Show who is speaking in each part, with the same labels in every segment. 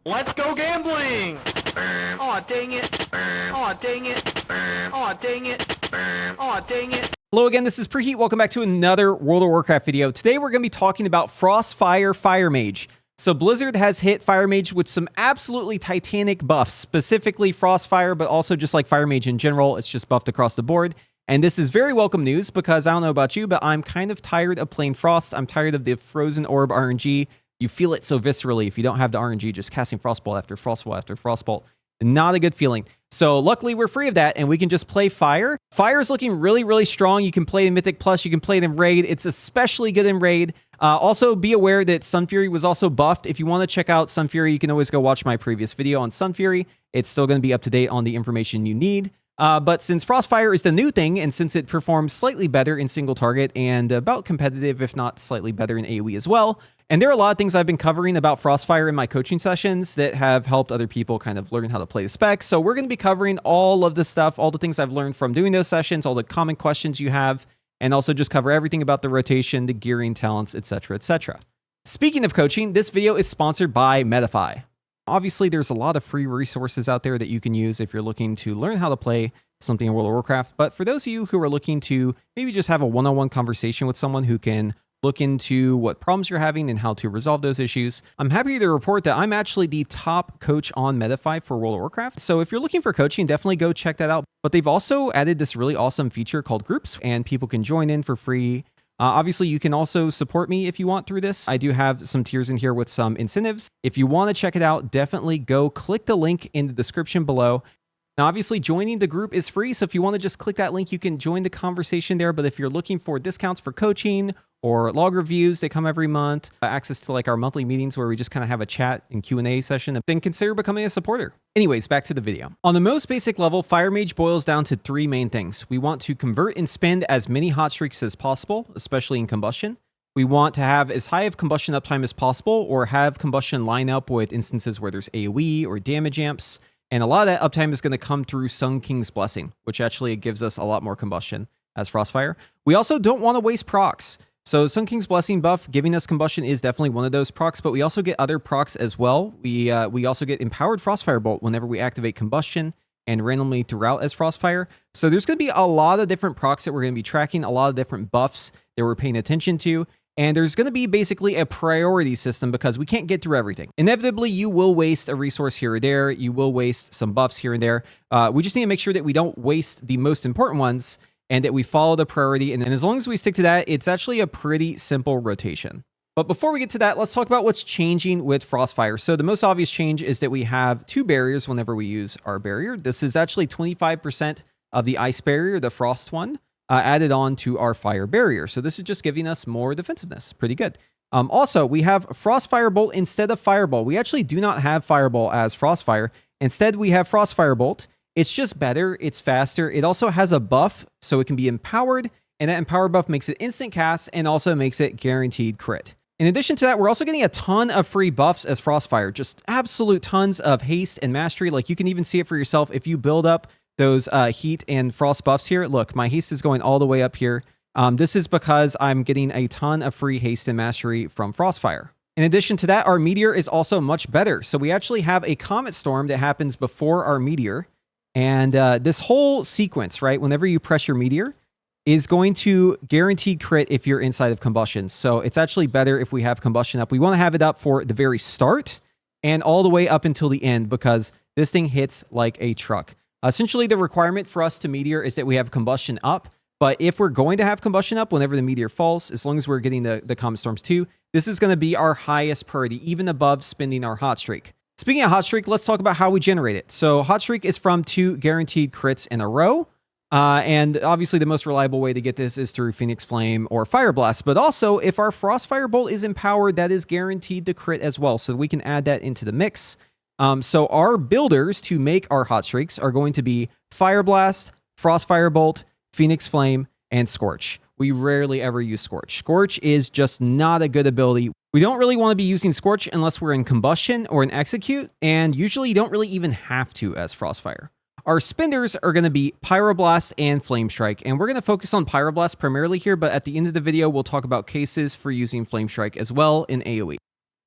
Speaker 1: Let's go gambling! Aw, dang it. Aw, dang it. Aw, dang it. Aw, dang it.
Speaker 2: Hello again, this is Preheat. Welcome back to another World of Warcraft video. Today we're going to be talking about Frostfire Fire Mage. So Blizzard has hit Fire Mage with some absolutely titanic buffs, specifically Frostfire, but also just like Fire Mage in general, it's just buffed across the board. And this is very welcome news because I don't know about you, but I'm kind of tired of playing Frost. I'm tired of the Frozen Orb RNG. You feel it so viscerally if you don't have the RNG, just casting Frostbolt after Frostbolt after Frostbolt. Not a good feeling. So luckily we're free of that and we can just play Fire. Fire is looking really, really strong. You can play it in Mythic Plus. You can play it in Raid. It's especially good in Raid. Also be aware that Sun Fury was also buffed. If you want to check out Sun Fury, you can always go watch my previous video on Sun Fury. It's still going to be up to date on the information you need. But since Frostfire is the new thing, and since it performs slightly better in single target and about competitive, if not slightly better in AOE as well, and there are a lot of things I've been covering about Frostfire in my coaching sessions that have helped other people kind of learn how to play the spec. So we're going to be covering all of the stuff, all the things I've learned from doing those sessions, all the common questions you have, and also just cover everything about the rotation, the gearing, talents, etc., etc. Speaking of coaching, this video is sponsored by Metafy. Obviously, there's a lot of free resources out there that you can use if you're looking to learn how to play something in World of Warcraft. But for those of you who are looking to maybe just have a one-on-one conversation with someone who can look into what problems you're having and how to resolve those issues, I'm happy to report that I'm actually the top coach on Metafy for World of Warcraft. So if you're looking for coaching, definitely go check that out. But they've also added this really awesome feature called groups, and people can join in for free. Obviously, you can also support me if you want through this. I do have some tiers in here with some incentives. If you want to check it out, definitely go click the link in the description below. Now, obviously, joining the group is free, so if you want to just click that link, you can join the conversation there. But if you're looking for discounts for coaching or log reviews, they come every month, access to like our monthly meetings where we just kind of have a chat and Q&A session, then consider becoming a supporter. Anyways, back to the video. On the most basic level, Fire Mage boils down to three main things. We want to convert and spend as many hot streaks as possible, especially in Combustion. We want to have as high of Combustion uptime as possible, or have Combustion line up with instances where there's AOE or damage amps. And a lot of that uptime is going to come through Sun King's Blessing, which actually gives us a lot more Combustion as Frostfire. We also don't want to waste procs. So Sun King's Blessing buff giving us Combustion is definitely one of those procs, but we also get other procs as well. We also get Empowered Frostfire Bolt whenever we activate Combustion and randomly throughout as Frostfire. So there's going to be a lot of different procs that we're going to be tracking, a lot of different buffs that we're paying attention to. And there's going to be basically a priority system because we can't get through everything. Inevitably, you will waste a resource here or there. You will waste some buffs here and there. We just need to make sure that we don't waste the most important ones and that we follow the priority. And as long as we stick to that, it's actually a pretty simple rotation. But before we get to that, let's talk about what's changing with Frostfire. So the most obvious change is that we have two barriers whenever we use our barrier. This is actually 25% of the ice barrier, the frost one, added on to our fire barrier. So this is just giving us more defensiveness. Pretty good. Also, we have Frostfire Bolt instead of Fireball. We actually do not have Fireball as Frostfire. Instead, we have Frostfire Bolt. It's just better. It's faster. It also has a buff, so it can be empowered. And that empower buff makes it instant cast and also makes it guaranteed crit. In addition to that, we're also getting a ton of free buffs as Frostfire. Just absolute tons of haste and mastery. Like you can even see it for yourself if you build up those heat and frost buffs here. Look, my haste is going all the way up here. This is because I'm getting a ton of free haste and mastery from Frostfire. In addition to that, our Meteor is also much better. So we actually have a Comet Storm that happens before our Meteor. And this whole sequence, right, whenever you press your Meteor, is going to guarantee crit if you're inside of Combustion. So it's actually better if we have Combustion up. We want to have it up for the very start and all the way up until the end because this thing hits like a truck. Essentially, the requirement for us to Meteor is that we have Combustion up. But if we're going to have Combustion up whenever the Meteor falls, as long as we're getting the Comet Storms too, this is going to be our highest priority, even above spending our Hot Streak. Speaking of Hot Streak, let's talk about how we generate it. So Hot Streak is from 2 guaranteed crits in a row. And obviously the most reliable way to get this is through Phoenix Flame or Pyroblast. But also, if our Frostfire Bolt is empowered, that is guaranteed to crit as well. So we can add that into the mix. So our builders to make our hot streaks are going to be Pyroblast, Frostfire Bolt, Phoenix Flame, and Scorch. We rarely ever use Scorch. Scorch is just not a good ability. We don't really want to be using Scorch unless we're in Combustion or in Execute, and usually you don't really even have to as Frostfire. Our spenders are going to be Pyroblast and Flamestrike, and we're going to focus on Pyroblast primarily here, but at the end of the video, we'll talk about cases for using Flamestrike as well in AOE.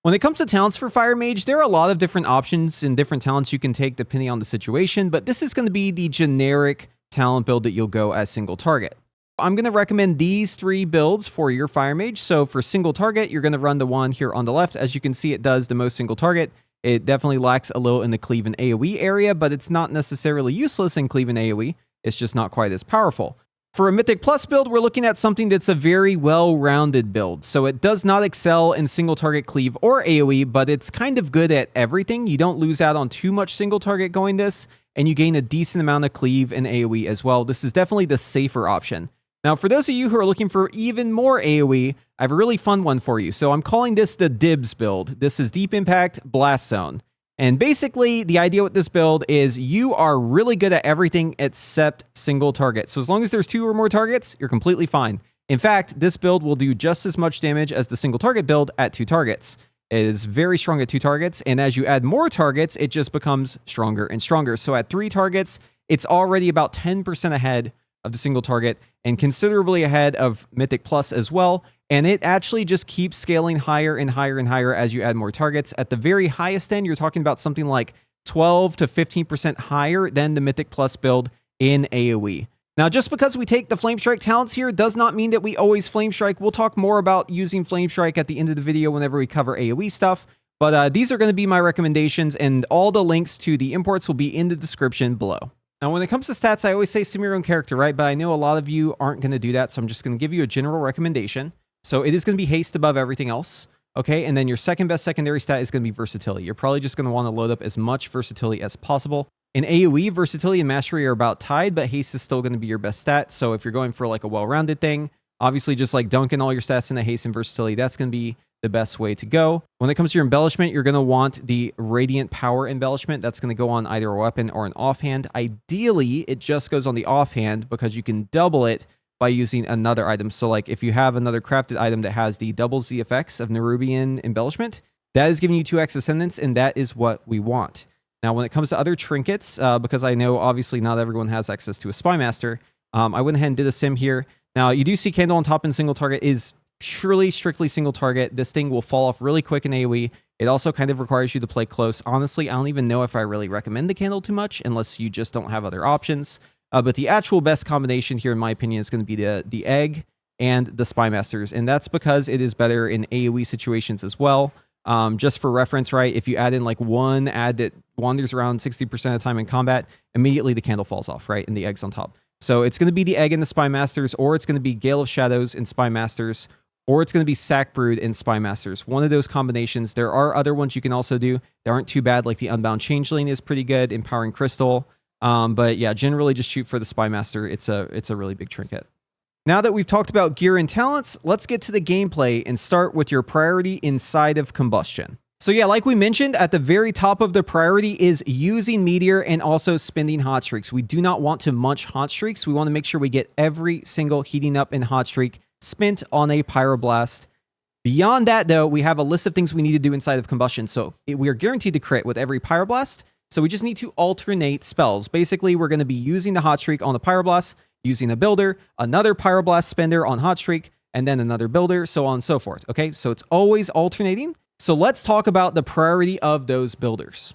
Speaker 2: When it comes to talents for Fire Mage, there are a lot of different options and different talents you can take depending on the situation, but this is going to be the generic talent build that you'll go as single target. I'm going to recommend these 3 builds for your Fire Mage. So for single target, you're going to run the one here on the left. As you can see, it does the most single target. It definitely lacks a little in the cleave and AOE area, but it's not necessarily useless in cleave and AOE. It's just not quite as powerful. For a Mythic Plus build, we're looking at something that's a very well-rounded build. So it does not excel in single target cleave or AoE, but it's kind of good at everything. You don't lose out on too much single target going this, and you gain a decent amount of cleave and AoE as well. This is definitely the safer option. Now, for those of you who are looking for even more AoE, I have a really fun one for you. So I'm calling this the Dibs build. This is Deep Impact Blast Zone. And basically, the idea with this build is you are really good at everything except single target. So as long as there's 2 or more targets, you're completely fine. In fact, this build will do just as much damage as the single target build at 2 targets. It is very strong at 2 targets, and as you add more targets, it just becomes stronger and stronger. So at 3 targets, it's already about 10% ahead of the single target and considerably ahead of Mythic Plus as well. And it actually just keeps scaling higher and higher and higher as you add more targets. At the very highest end, you're talking about something like 12 to 15% higher than the Mythic Plus build in AoE. Now, just because we take the Flamestrike talents here does not mean that we always Flamestrike. We'll talk more about using Flamestrike at the end of the video whenever we cover AoE stuff. But these are going to be my recommendations, and all the links to the imports will be in the description below. Now, when it comes to stats, I always say sim your own character, right? But I know a lot of you aren't going to do that, so I'm just going to give you a general recommendation. So it is going to be haste above everything else, okay? And then your second best secondary stat is going to be versatility. You're probably just going to want to load up as much versatility as possible. In AoE, versatility and mastery are about tied, but haste is still going to be your best stat. So if you're going for like a well-rounded thing, obviously just like dunking all your stats into haste and versatility, that's going to be the best way to go. When it comes to your embellishment, you're going to want the Radiant Power embellishment. That's going to go on either a weapon or an offhand. Ideally, it just goes on the offhand because you can double it by using another item. So like if you have another crafted item that has doubles the effects of Nerubian embellishment, that is giving you 2x ascendance, and that is what we want. Now, when it comes to other trinkets, because I know obviously not everyone has access to a Spy Master, I went ahead and did a sim here. Now, you do see Candle on top and single target is surely strictly single target. This thing will fall off really quick in AoE. It also kind of requires you to play close. Honestly, I don't even know if I really recommend the Candle too much unless you just don't have other options. But the actual best combination here, in my opinion, is going to be the Egg and the Spy Masters. And that's because it is better in AoE situations as well. Just for reference, right? If you add in like one ad that wanders around 60% of the time in combat, immediately the Candle falls off, right? And the Egg's on top. So it's going to be the Egg and the Spy Masters, or it's going to be Gale of Shadows and Spy Masters, or it's going to be Sack Brood and Spy Masters. One of those combinations. There are other ones you can also do that aren't too bad, like the Unbound Changeling is pretty good, Empowering Crystal. But yeah, generally just shoot for the Spy Master. It's a really big trinket. Now that we've talked about gear and talents, let's get to the gameplay and start with your priority inside of Combustion. So yeah, like we mentioned, at the very top of the priority is using Meteor and also spending hot streaks. We do not want to munch hot streaks. We want to make sure we get every single heating up and hot streak spent on a Pyroblast. Beyond that, though, we have a list of things we need to do inside of Combustion. So we are guaranteed to crit with every Pyroblast. So we just need to alternate spells. Basically, we're going to be using the hot streak on the Pyroblast, using a builder, another Pyroblast spender on hot streak, and then another builder, so on and so forth. Okay, so it's always alternating. So let's talk about the priority of those builders.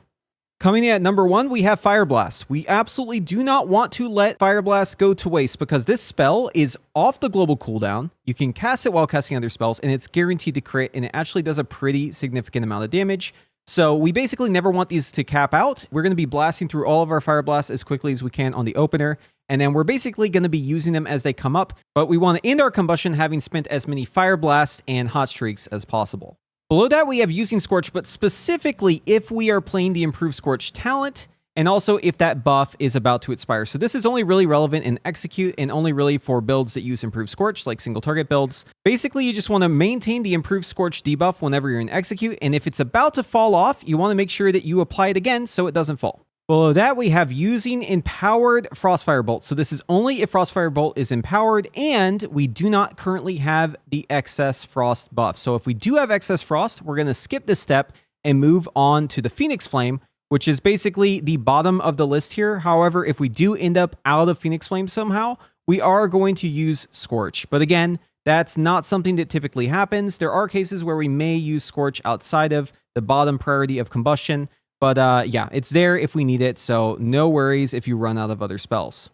Speaker 2: Coming in at number 1, we have Fireblast. We absolutely do not want to let Fireblast go to waste because this spell is off the global cooldown. You can cast it while casting other spells, and it's guaranteed to crit, and it actually does a pretty significant amount of damage. So we basically never want these to cap out. We're going to be blasting through all of our Fireblasts as quickly as we can on the opener, and then we're basically going to be using them as they come up, but we want to end our Combustion having spent as many Fireblasts and hot streaks as possible. Below that, we have using Scorch, but specifically if we are playing the improved Scorch talent, and also if that buff is about to expire. So this is only really relevant in Execute and only really for builds that use improved Scorch, like single target builds. Basically, you just want to maintain the improved Scorch debuff whenever you're in Execute, and if it's about to fall off, you want to make sure that you apply it again so it doesn't fall. Below that, we have using Empowered Frostfire Bolt. So this is only if Frostfire Bolt is empowered, and we do not currently have the excess Frost buff. So if we do have excess Frost, we're going to skip this step and move on to the Phoenix Flame, which is basically the bottom of the list here. However, if we do end up out of Phoenix Flame somehow, we are going to use Scorch. But again, That's not something that typically happens. There are cases where we may use Scorch outside of the bottom priority of Combustion, but yeah, it's there if we need it, so no worries if you run out of other spells.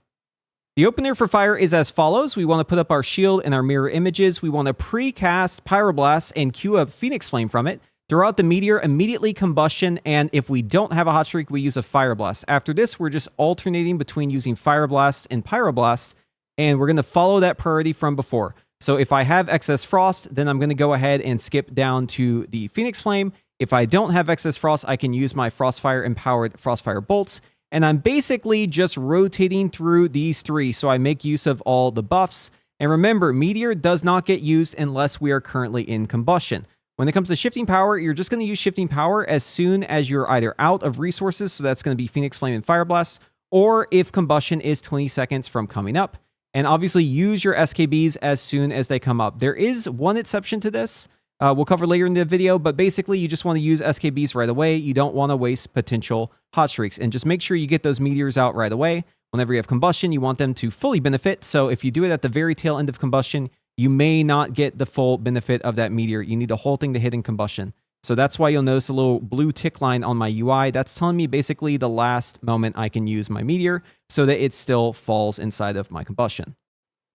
Speaker 2: The opener for fire is as follows. We want to put up our shield and our mirror images. We want to precast Pyroblast and queue a Phoenix Flame from it. Throw out the Meteor, immediately Combustion, and if we don't have a hot streak, we use a Fireblast. After this, we're just alternating between using Fireblast and Pyroblast, and we're going to follow that priority from before. So if I have excess frost, then I'm going to go ahead and skip down to the Phoenix Flame. If I don't have excess frost, I can use my Frostfire empowered Frostfire bolts. And I'm basically just rotating through these three, so I make use of all the buffs. And remember, Meteor does not get used unless we are currently in Combustion. When it comes to Shifting Power, you're just going to use Shifting Power as soon as you're either out of resources, so that's going to be Phoenix Flame and Fireblast, or if Combustion is 20 seconds from coming up. And obviously use your SKBs as soon as they come up. There is one exception to this. We'll cover later in the video, but basically you just want to use SKBs right away. You don't want to waste potential hot streaks, and just make sure you get those meteors out right away. Whenever you have Combustion, you want them to fully benefit. So if you do it at the very tail end of Combustion, you may not get the full benefit of that meteor. You need the whole thing to hit in Combustion. So that's why you'll notice a little blue tick line on my UI. That's telling me basically the last moment I can use my meteor so that it still falls inside of my Combustion.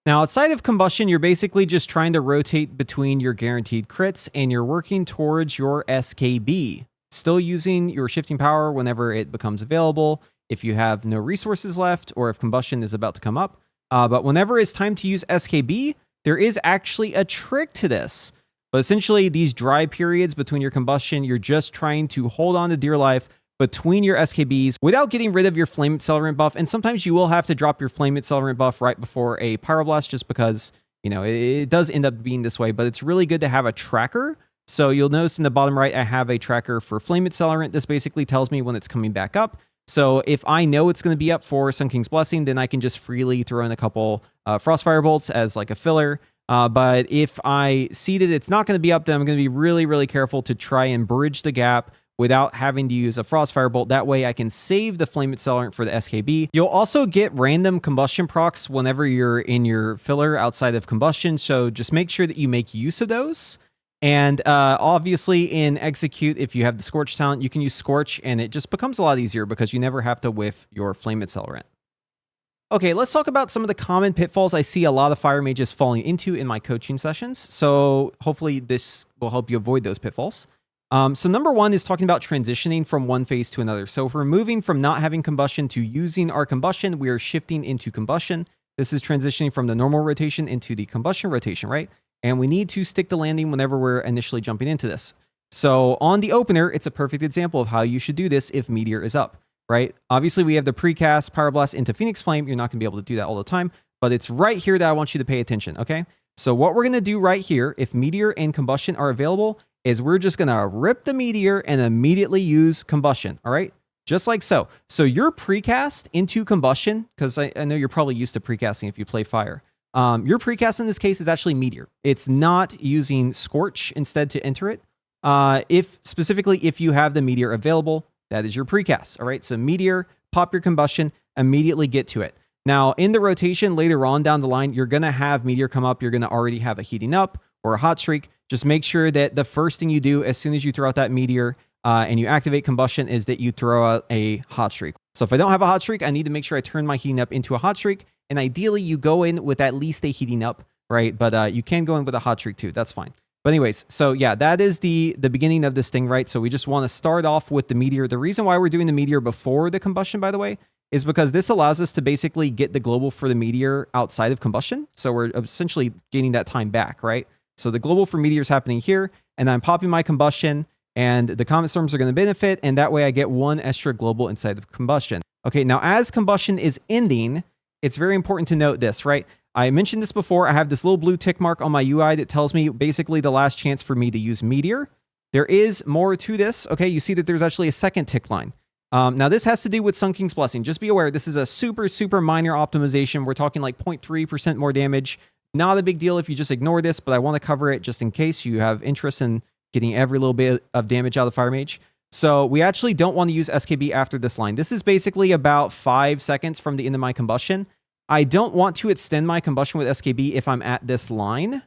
Speaker 2: Now, outside of Combustion, you're basically just trying to rotate between your guaranteed crits, and you're working towards your SKB. Still using your Shifting Power whenever it becomes available, if you have no resources left, or if Combustion is about to come up. But whenever it's time to use SKB, there is actually a trick to this. But essentially, these dry periods between your Combustion, you're just trying to hold on to dear life between your SKBs without getting rid of your Flame Accelerant buff. And sometimes you will have to drop your Flame Accelerant buff right before a Pyroblast just because, you know, it does end up being this way. But it's really good to have a tracker. So you'll notice in the bottom right, I have a tracker for Flame Accelerant. This basically tells me when it's coming back up. So if I know it's going to be up for Sun King's Blessing, then I can just freely throw in a couple Frostfire bolts as like a filler. But if I see that it's not going to be up, then I'm going to be really, really careful to try and bridge the gap without having to use a Frostfire bolt. That way I can save the Flame Accelerant for the SKB. You'll also get random Combustion procs whenever you're in your filler outside of Combustion, so just make sure that you make use of those. And obviously in Execute, if you have the Scorch talent, you can use Scorch, and it just becomes a lot easier because you never have to whiff your Flame Accelerant. Okay, let's talk about some of the common pitfalls I see a lot of fire mages falling into in my coaching sessions. So hopefully this will help you avoid those pitfalls. So number one is talking about transitioning from one phase to another. So if we're moving from not having Combustion to using our Combustion, we are shifting into Combustion. This is transitioning from the normal rotation into the Combustion rotation, right? And we need to stick the landing whenever we're initially jumping into this. So on the opener, it's a perfect example of how you should do this if Meteor is up, right? Obviously, we have the precast Pyroblast into Phoenix Flame. You're not going to be able to do that all the time, but it's right here that I want you to pay attention, okay? So what we're going to do right here, if Meteor and Combustion are available, is we're just going to rip the Meteor and immediately use Combustion, all right? Just like so. So your precast into Combustion, because I know you're probably used to precasting if you play fire. Your precast in this case is actually Meteor. It's not using Scorch instead to enter it. Specifically if you have the Meteor available, that is your precast, all right? So Meteor, pop your Combustion, immediately get to it. Now, in the rotation later on down the line, you're going to have Meteor come up. You're going to already have a heating up or a hot streak. Just make sure that the first thing you do as soon as you throw out that Meteor and you activate Combustion is that you throw out a hot streak. So if I don't have a hot streak, I need to make sure I turn my heating up into a hot streak. And ideally, you go in with at least a heating up, right? But you can go in with a hot streak too. That's fine. But anyways, so yeah, that is the beginning of this thing, right? So we just want to start off with the Meteor. The reason why we're doing the Meteor before the Combustion, by the way, is because this allows us to basically get the global for the Meteor outside of Combustion. So we're essentially gaining that time back, right? So the global for Meteor is happening here, and I'm popping my Combustion, and the Comet Storms are going to benefit, and that way I get one extra global inside of Combustion. Okay, now as Combustion is ending, it's very important to note this, right? I mentioned this before. I have this little blue tick mark on my UI that tells me basically the last chance for me to use Meteor. There is more to this. Okay, you see that there's actually a second tick line. Now, this has to do with Sun King's Blessing. Just be aware, this is a super, super minor optimization. We're talking like 0.3% more damage. Not a big deal if you just ignore this, but I want to cover it just in case you have interest in getting every little bit of damage out of Fire Mage. So we actually don't want to use SKB after this line. This is basically about 5 seconds from the end of my Combustion. I don't want to extend my Combustion with SKB if I'm at this line.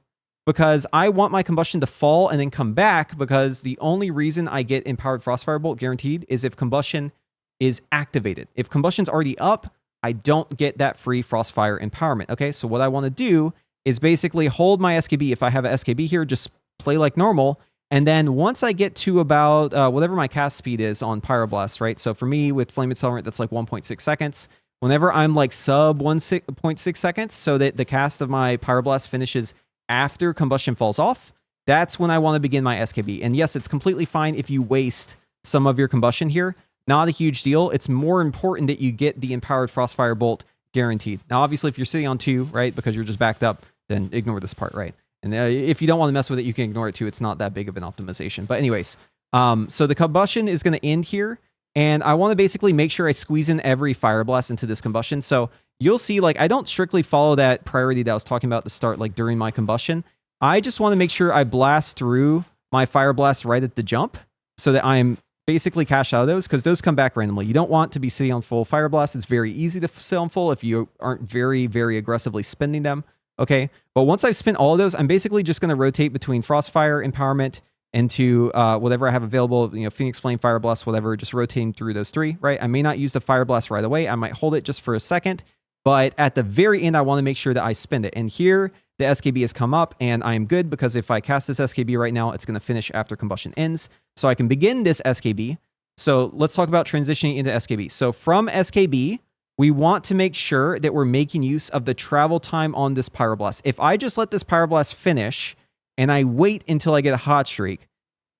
Speaker 2: because I want my combustion to fall and then come back, because the only reason I get empowered Frostfire Bolt guaranteed is if combustion is activated. If combustion's already up, I don't get that free Frostfire empowerment. Okay, so what I want to do is basically hold my SKB. If I have an SKB here, just play like normal. And then once I get to about whatever my cast speed is on Pyroblast, right? So for me with Flame Accelerant, that's like 1.6 seconds. Whenever I'm like sub 1.6 seconds, so that the cast of my Pyroblast finishes after combustion falls off, that's when I want to begin my SKB. And yes, it's completely fine if you waste some of your combustion here. Not a huge deal. It's more important that you get the empowered Frostfire Bolt guaranteed. Now, obviously, if you're sitting on 2, right, because you're just backed up, then ignore this part, right? And if you don't want to mess with it, you can ignore it too. It's not that big of an optimization. But anyways, so the combustion is going to end here. And I want to basically make sure I squeeze in every Fire Blast into this combustion. So you'll see, like, I don't strictly follow that priority that I was talking about at the start, like during my combustion. I just want to make sure I blast through my Fire Blast right at the jump so that I'm basically cash out of those, because those come back randomly. You don't want to be sitting on full Fire Blast. It's very easy to sit on full if you aren't very, very aggressively spending them. Okay, but once I've spent all of those, I'm basically just going to rotate between Frostfire Empowerment into whatever I have available, you know, Phoenix Flame, Fire Blast, whatever, just rotating through those 3, right? I may not use the Fire Blast right away. I might hold it just for a second, but at the very end, I want to make sure that I spend it. And here, the SKB has come up, and I am good, because if I cast this SKB right now, it's going to finish after combustion ends. So I can begin this SKB. So let's talk about transitioning into SKB. So from SKB, we want to make sure that we're making use of the travel time on this Pyroblast. If I just let this Pyroblast finish and I wait until I get a hot streak,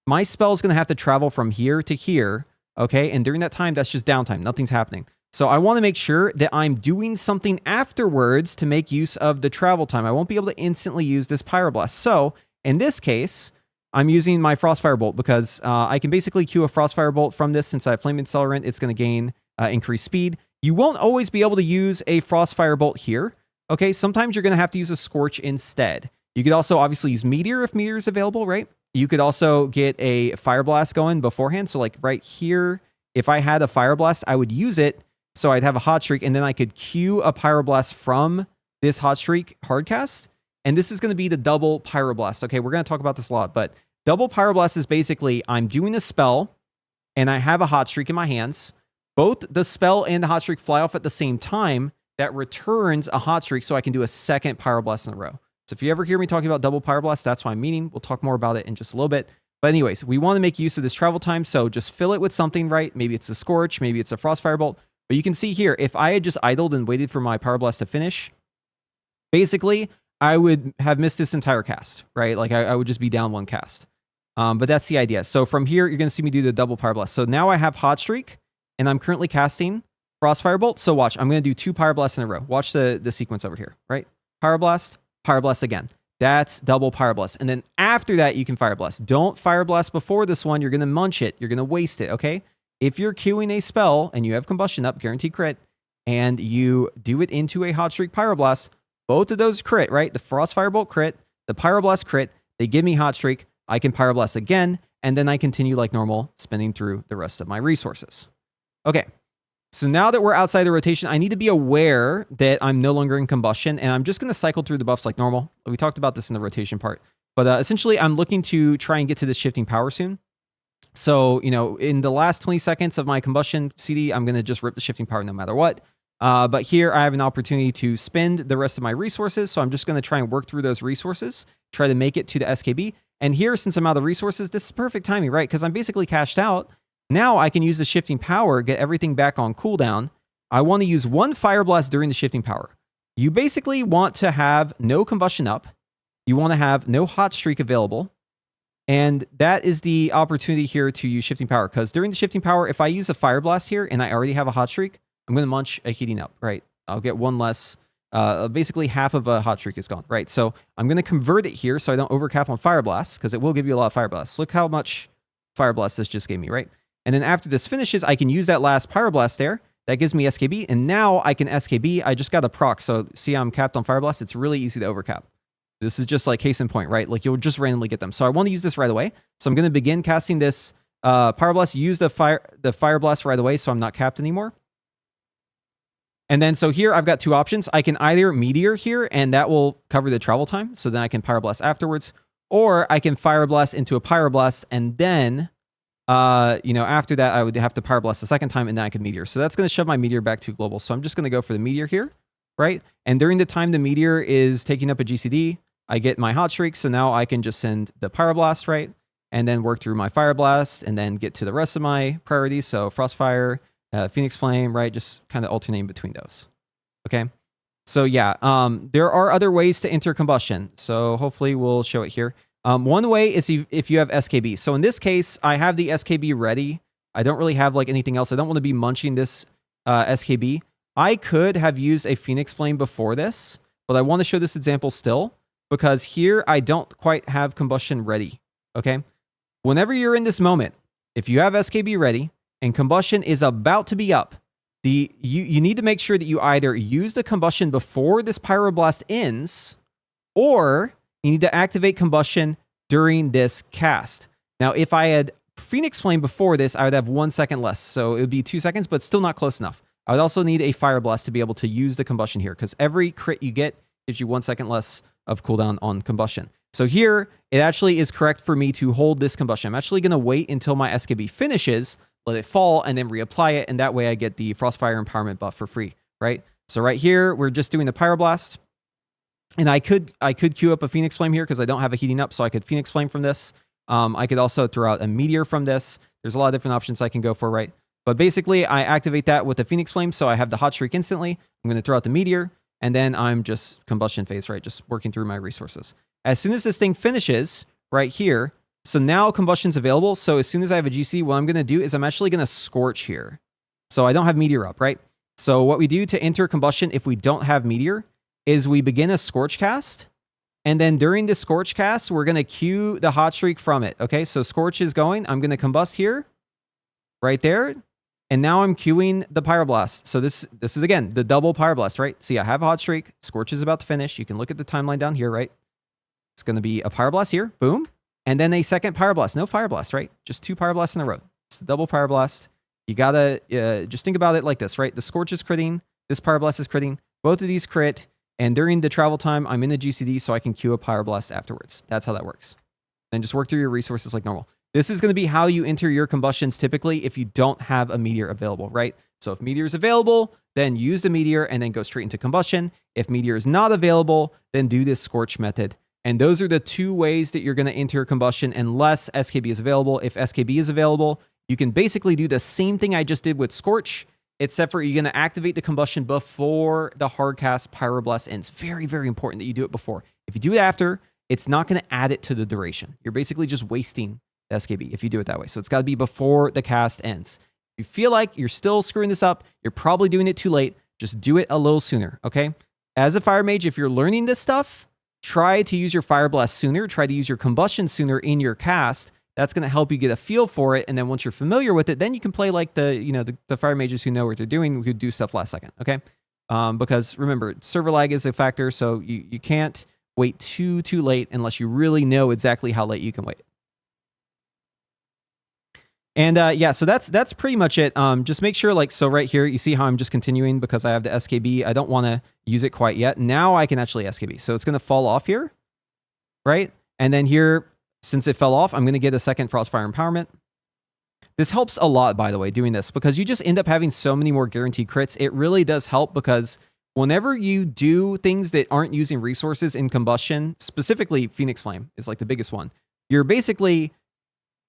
Speaker 2: my spell is going to have to travel from here to here, okay? And during that time, that's just downtime. Nothing's happening. So I want to make sure that I'm doing something afterwards to make use of the travel time. I won't be able to instantly use this Pyroblast. So in this case, I'm using my Frostfire Bolt, because I can basically queue a Frostfire Bolt from this. Since I have Flame Accelerant, it's going to gain increased speed. You won't always be able to use a Frostfire Bolt here. Okay, sometimes you're going to have to use a Scorch instead. You could also obviously use Meteor if Meteor is available, right? You could also get a Fire Blast going beforehand. So like right here, if I had a Fire Blast, I would use it. So I'd have a hot streak, and then I could queue a Pyroblast from this hot streak hardcast. And this is going to be the double Pyroblast. Okay, we're going to talk about this a lot, but double Pyroblast is basically I'm doing a spell and I have a hot streak in my hands. Both the spell and the hot streak fly off at the same time. That returns a hot streak, so I can do a second Pyroblast in a row. So if you ever hear me talking about double Pyroblast, that's what I'm meaning. We'll talk more about it in just a little bit. But anyways, we want to make use of this travel time, so just fill it with something, right? Maybe it's a Scorch, maybe it's a Frostfire Bolt. But you can see here, if I had just idled and waited for my Pyroblast to finish, basically, I would have missed this entire cast, right? Like I would just be down 1 cast. But that's the idea. So from here, you're going to see me do the double Pyroblast. So now I have hot streak, and I'm currently casting Frostfire Bolt. So watch, I'm going to do 2 Pyroblasts in a row. Watch the sequence over here, right? Pyroblast, Pyroblast again. That's double Pyroblast. And then after that, you can Fire Blast. Don't Fire Blast before this one. You're going to munch it. You're going to waste it, okay? If you're queuing a spell and you have Combustion up, guaranteed crit, and you do it into a Hot Streak Pyroblast, both of those crit, right? The Frostfire Bolt crit, the Pyroblast crit, they give me Hot Streak. I can Pyroblast again, and then I continue like normal, spinning through the rest of my resources. Okay, so now that we're outside the rotation, I need to be aware that I'm no longer in Combustion, and I'm just going to cycle through the buffs like normal. We talked about this in the rotation part, but essentially I'm looking to try and get to this Shifting Power soon. So, you know, in the last 20 seconds of my Combustion CD, I'm going to just rip the Shifting Power no matter what. But here I have an opportunity to spend the rest of my resources, so I'm just going to try and work through those resources, try to make it to the SKB. And here, since I'm out of resources, this is perfect timing, right? Because I'm basically cashed out. Now I can use the Shifting Power, get everything back on cooldown. I want to use 1 Fire Blast during the Shifting Power. You basically want to have no Combustion up. You want to have no Hot Streak available. And that is the opportunity here to use Shifting Power. Because during the Shifting Power, if I use a Fire Blast here and I already have a Hot Streak, I'm going to munch a Heating Up, right? I'll get 1 less. Basically, half of a Hot Streak is gone, right? So I'm going to convert it here so I don't overcap on Fire Blasts, because it will give you a lot of Fire Blasts. Look how much Fire Blast this just gave me, right? And then after this finishes, I can use that last Pyroblast there. That gives me SKB, and now I can SKB. I just got a proc, so see I'm capped on Fire Blast? It's really easy to overcap. This is just like case in point, right? Like you'll just randomly get them. So I want to use this right away. So I'm going to begin casting this Pyroblast, use the Fire Blast right away so I'm not capped anymore. And then so here I've got two options. I can either Meteor here, and that will cover the travel time. So then I can Pyroblast afterwards. Or I can Fireblast into a Pyroblast, and then, after that, I would have to Pyroblast the second time, and then I could Meteor. So that's going to shove my Meteor back to global. So I'm just going to go for the Meteor here, right? And during the time the Meteor is taking up a GCD, I get my Hot Streak. So now I can just send the Pyroblast, right? And then work through my Fireblast, and then get to the rest of my priorities. So Frostfire, Phoenix Flame, right? Just kind of alternating between those. Okay. So yeah, there are other ways to enter Combustion. So hopefully we'll show it here. One way is if you have SKB. So in this case, I have the SKB ready. I don't really have like anything else. I don't want to be munching this SKB. I could have used a Phoenix Flame before this, but I want to show this example still because here I don't quite have Combustion ready. Okay. Whenever you're in this moment, if you have SKB ready and Combustion is about to be up, you need to make sure that you either use the Combustion before this Pyroblast ends, or you need to activate Combustion during this cast. Now, if I had Phoenix Flame before this, I would have 1 second less. So it would be 2 seconds, but still not close enough. I would also need a Fireblast to be able to use the Combustion here, because every crit you get gives you 1 second less of cooldown on Combustion. So here, it actually is correct for me to hold this Combustion. I'm actually going to wait until my SKB finishes, let it fall, and then reapply it, and that way I get the Frostfire Empowerment buff for free, right? So right here, we're just doing the Pyroblast, and I could queue up a Phoenix Flame here because I don't have a heating up, so I could Phoenix Flame from this. I could also throw out a Meteor from this. There's a lot of different options I can go for, right? But basically, I activate that with the Phoenix Flame, so I have the Hot Streak instantly. I'm going to throw out the Meteor, and then I'm just Combustion phase, right? Just working through my resources. As soon as this thing finishes right here, so now Combustion's available. So as soon as I have a GC, what I'm going to do is I'm actually going to Scorch here. So I don't have Meteor up, right? So what we do to enter Combustion if we don't have Meteor is we begin a Scorch cast. And then during the Scorch cast, we're going to cue the Hot Streak from it. Okay, so Scorch is going. I'm going to Combust here, right there. And now I'm queuing the Pyroblast. So this is, again, the double Pyroblast, right? See, I have a Hot Streak. Scorch is about to finish. You can look at the timeline down here, right? It's going to be a Pyroblast here. Boom. And then a second Pyroblast. No Fireblast, right? Just 2 Pyroblasts in a row. It's the double Pyroblast. You got to just think about it like this, right? The Scorch is critting. This Pyroblast is critting. Both of these crit. And during the travel time, I'm in the GCD, so I can queue a Pyroblast afterwards. That's how that works. Then just work through your resources like normal. This is going to be how you enter your Combustions typically if you don't have a Meteor available, right? So if Meteor is available, then use the Meteor and then go straight into Combustion. If Meteor is not available, then do this Scorch method. And those are the 2 ways that you're going to enter Combustion unless SKB is available. If SKB is available, you can basically do the same thing I just did with Scorch, except for you're going to activate the Combustion before the Hardcast Pyroblast ends. Very, very important that you do it before. If you do it after, it's not going to add it to the duration. You're basically just wasting the SKB if you do it that way. So it's got to be before the cast ends. If you feel like you're still screwing this up, you're probably doing it too late. Just do it a little sooner, okay? As a Fire Mage, if you're learning this stuff, try to use your Fireblast sooner. Try to use your Combustion sooner in your cast. That's going to help you get a feel for it. And then once you're familiar with it, then you can play like the Fire Mages who know what they're doing, who do stuff last second, okay? Because remember, server lag is a factor, so you can't wait too late unless you really know exactly how late you can wait. And yeah, so that's pretty much it. Just make sure, like, so right here, you see how I'm just continuing because I have the SKB. I don't want to use it quite yet. Now I can actually SKB. So it's going to fall off here, right? And then here, since it fell off, I'm going to get a second Frostfire Empowerment. This helps a lot, by the way, doing this, because you just end up having so many more guaranteed crits. It really does help because whenever you do things that aren't using resources in Combustion, specifically Phoenix Flame is like the biggest one, you're basically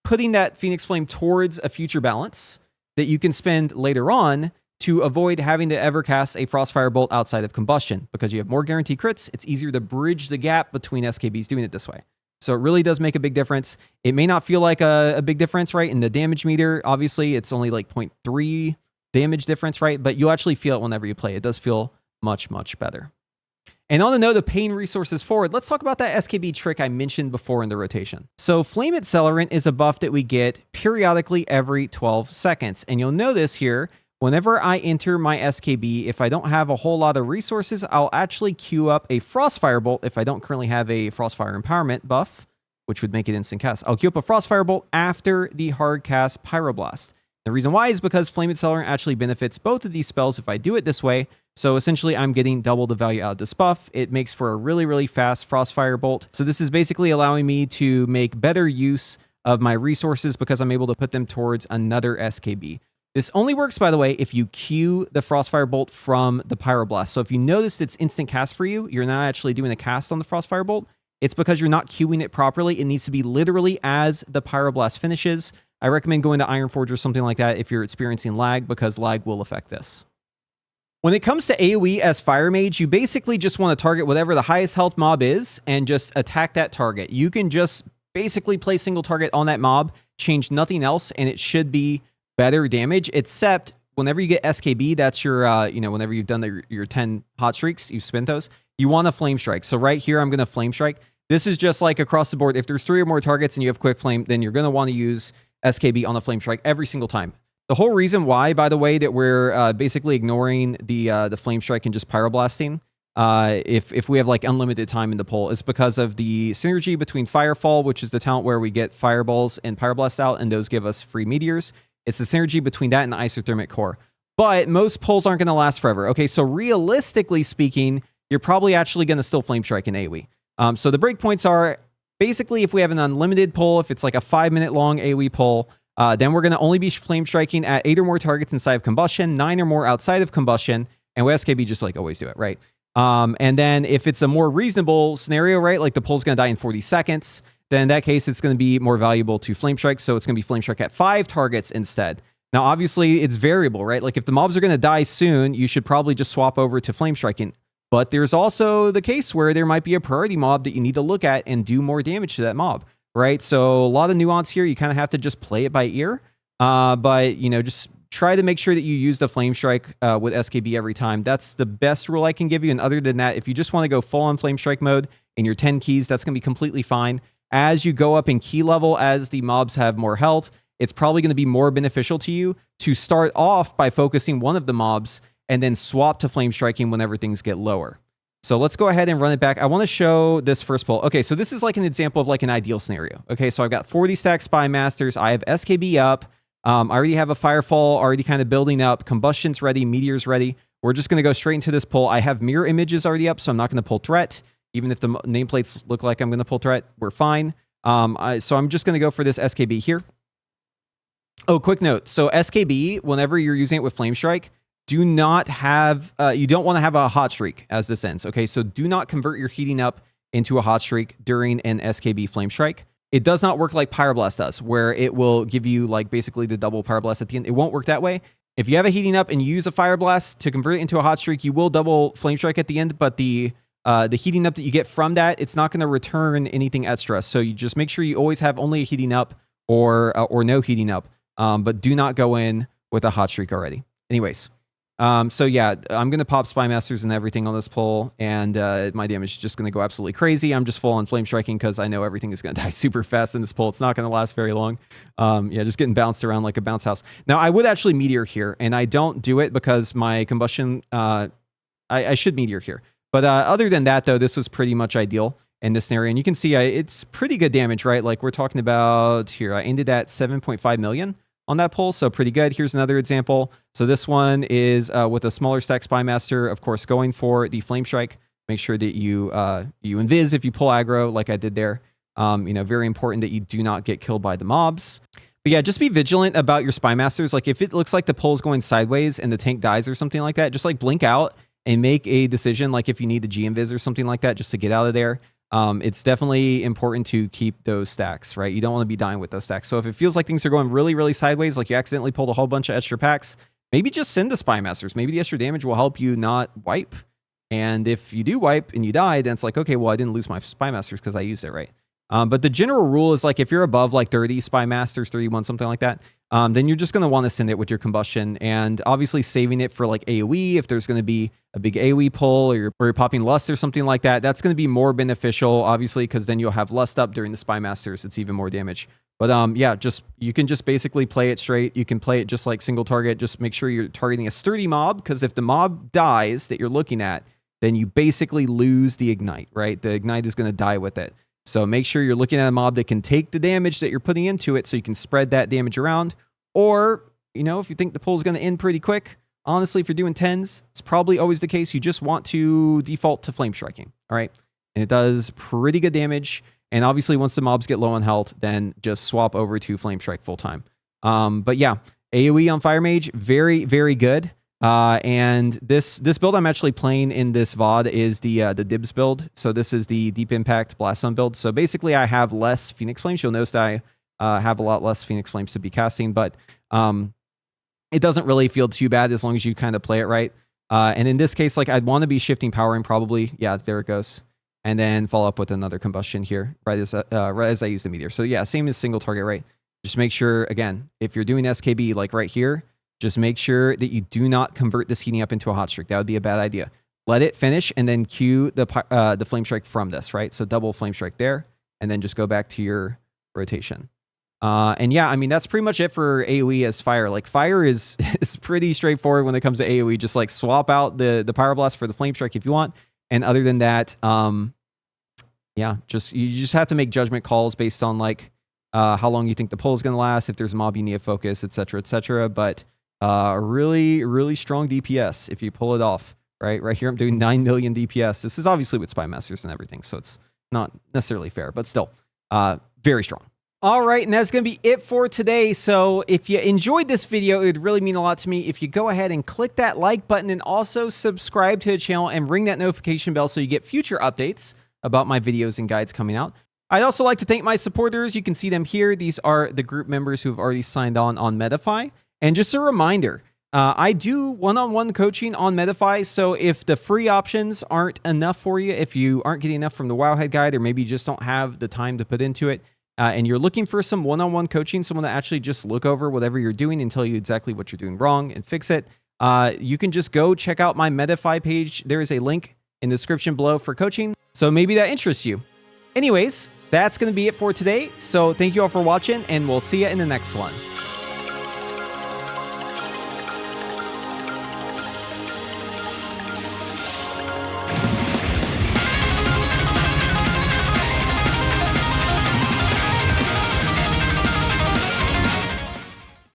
Speaker 2: putting that Phoenix Flame towards a future balance that you can spend later on to avoid having to ever cast a Frostfire Bolt outside of Combustion. Because you have more guaranteed crits, it's easier to bridge the gap between SKBs doing it this way. So it really does make a big difference. It may not feel like a big difference, right? In the damage meter, obviously, it's only like 0.3 damage difference, right? But you'll actually feel it whenever you play. It does feel much, much better. And on the note of paying resources forward, let's talk about that SKB trick I mentioned before in the rotation. So Flame Accelerant is a buff that we get periodically every 12 seconds. And you'll notice here, whenever I enter my SKB, if I don't have a whole lot of resources, I'll actually queue up a Frostfire Bolt if I don't currently have a Frostfire Empowerment buff, which would make it instant cast. I'll queue up a Frostfire Bolt after the Hardcast Pyroblast. The reason why is because Flame Accelerant actually benefits both of these spells if I do it this way. So essentially, I'm getting double the value out of this buff. It makes for a really, really fast Frostfire Bolt. So this is basically allowing me to make better use of my resources because I'm able to put them towards another SKB. This only works, by the way, if you queue the Frostfire Bolt from the Pyroblast. So if you notice it's instant cast for you, you're not actually doing a cast on the Frostfire Bolt. It's because you're not queuing it properly. It needs to be literally as the Pyroblast finishes. I recommend going to Ironforge or something like that if you're experiencing lag, because lag will affect this. When it comes to AoE as Fire Mage, you basically just want to target whatever the highest health mob is and just attack that target. You can just basically play single target on that mob, change nothing else, and it should be better damage, except whenever you get SKB, that's your, whenever you've done your 10 hot streaks, you've spent those, you want to Flame Strike. So right here, I'm going to Flame Strike. This is just like across the board. If there's 3 or more targets and you have Quick Flame, then you're going to want to use SKB on a Flame Strike every single time. The whole reason why, by the way, that we're basically ignoring the Flame Strike and just Pyroblasting, if we have like unlimited time in the poll, is because of the synergy between Firefall, which is the talent where we get Fireballs and Pyroblast out, and those give us free Meteors. It's the synergy between that and the Isothermic Core. But most polls aren't going to last forever. Okay, so realistically speaking, you're probably actually going to still Flame Strike in AoE. So the breakpoints are basically if we have an unlimited pull, if it's like a 5-minute long AoE pull, then we're going to only be Flame Striking at 8 or more targets inside of Combustion, 9 or more outside of Combustion, and with SKB, just like always do it, right? And then if it's a more reasonable scenario, right, like the pull's going to die in 40 seconds, then in that case, it's going to be more valuable to Flame Strike, so it's going to be Flame Strike at 5 targets instead. Now, obviously, it's variable, right? Like if the mobs are going to die soon, you should probably just swap over to Flame Striking. But there's also the case where there might be a priority mob that you need to look at and do more damage to that mob, right? So a lot of nuance here. You kind of have to just play it by ear. But, just try to make sure that you use the Flame Strike with SKB every time. That's the best rule I can give you. And other than that, if you just want to go full on Flame Strike mode in your 10 keys, that's going to be completely fine. As you go up in key level, as the mobs have more health, it's probably going to be more beneficial to you to start off by focusing one of the mobs and then swap to Flame Striking whenever things get lower. So let's go ahead and run it back. I want to show this first pull. Okay, so this is like an example of like an ideal scenario. Okay, so I've got 40 stack Spy Masters. I have SKB up. I already have a Firefall already kind of building up. Combustion's ready. Meteor's ready. We're just going to go straight into this pull. I have Mirror Images already up, so I'm not going to pull Threat. Even if the nameplates look like I'm going to pull Threat, we're fine. So I'm just going to go for this SKB here. Oh, quick note. So SKB, whenever you're using it with Flame Strike, do not have, you don't want to have a hot streak as this ends. Okay, so do not convert your heating up into a hot streak during an SKB Flame Strike. It does not work like Pyroblast does, where it will give you like basically the double Pyroblast at the end. It won't work that way. If you have a heating up and you use a Fireblast to convert it into a hot streak, you will double Flame Strike at the end, but the heating up that you get from that, it's not going to return anything extra. So you just make sure you always have only a heating up or no heating up, but do not go in with a hot streak already. Anyways. So yeah, I'm going to pop Spy Masters and everything on this pull, and my damage is just going to go absolutely crazy. I'm just full on Flame Striking because I know everything is going to die super fast in this pull. It's not going to last very long. Yeah, just getting bounced around like a bounce house. Now, I would actually Meteor here, and I don't do it because my Combustion, I should Meteor here. But other than that, though, this was pretty much ideal in this scenario. And you can see it's pretty good damage, right? Like we're talking about here, I ended at 7.5 million. On that pull, so pretty good. Here's another example. So this one is with a smaller stack Spy Master, of course, going for the Flame Strike. Make sure that you invis if you pull aggro like I did there. Very important that you do not get killed by the mobs. But yeah, just be vigilant about your Spy Masters. Like if it looks like the pull is going sideways and the tank dies or something like that, just like blink out and make a decision. Like if you need the G-invis or something like that, just to get out of there. It's definitely important to keep those stacks, right? You don't want to be dying with those stacks. So if it feels like things are going really, really sideways, like you accidentally pulled a whole bunch of extra packs, maybe just send the Spy Masters. Maybe the extra damage will help you not wipe. And if you do wipe and you die, then it's like, okay, well, I didn't lose my Spy Masters because I used it, right? But the general rule is like if you're above like 30 Spy Masters, 31, something like that, then you're just going to want to send it with your Combustion, and obviously saving it for like AoE. If there's going to be a big AoE pull or you're popping Lust or something like that, that's going to be more beneficial, obviously, because then you'll have Lust up during the Spy Masters. It's even more damage. But yeah, you can just basically play it straight. You can play it just like single target. Just make sure you're targeting a sturdy mob, because if the mob dies that you're looking at, then you basically lose the Ignite, right? The Ignite is going to die with it. So make sure you're looking at a mob that can take the damage that you're putting into it so you can spread that damage around. Or you know, if you think the pull is going to end pretty quick, honestly, if you're doing 10s, it's probably always the case. You just want to default to flame striking, all right? And it does pretty good damage. And obviously, once the mobs get low on health, then just swap over to Flame Strike full time. But yeah, AOE on Fire Mage, very, very good. And this build I'm actually playing in this VOD is the Dibs build. So this is the Deep Impact Blast Zone build. So basically, I have less Phoenix Flames. You'll notice that I have a lot less Phoenix Flames to be casting, but it doesn't really feel too bad as long as you kind of play it right. And in this case, like I'd want to be shifting powering probably. Yeah, there it goes. And then follow up with another Combustion here, right as I use the Meteor. So yeah, same as single target, right? Just make sure, again, if you're doing SKB like right here, just make sure that you do not convert this heating up into a hot streak. That would be a bad idea. Let it finish and then cue the Flame Strike from this, right? So double Flame Strike there, and then just go back to your rotation. And yeah, I mean, that's pretty much it for AoE as fire. Like fire is pretty straightforward when it comes to AoE. Just like swap out the Pyroblast for the Flame Strike if you want. And other than that, yeah, you just have to make judgment calls based on like how long you think the pull is going to last, if there's a mob you need to focus, etc., etc. But really, really strong DPS if you pull it off. Right here, I'm doing 9 million DPS. This is obviously with Spy Masters and everything, so it's not necessarily fair, but still, very strong. All right, and that's going to be it for today. So if you enjoyed this video, it would really mean a lot to me if you go ahead and click that like button and also subscribe to the channel and ring that notification bell so you get future updates about my videos and guides coming out. I'd also like to thank my supporters. You can see them here. These are the group members who have already signed on Metafy. And just a reminder, I do one-on-one coaching on Metafy, so if the free options aren't enough for you, if you aren't getting enough from the Wowhead guide, or maybe you just don't have the time to put into it, and you're looking for some one-on-one coaching, someone to actually just look over whatever you're doing and tell you exactly what you're doing wrong and fix it, you can just go check out my Metafy page. There is a link in the description below for coaching, so maybe that interests you. Anyways, that's going to be it for today, so thank you all for watching, and we'll see you in the next one.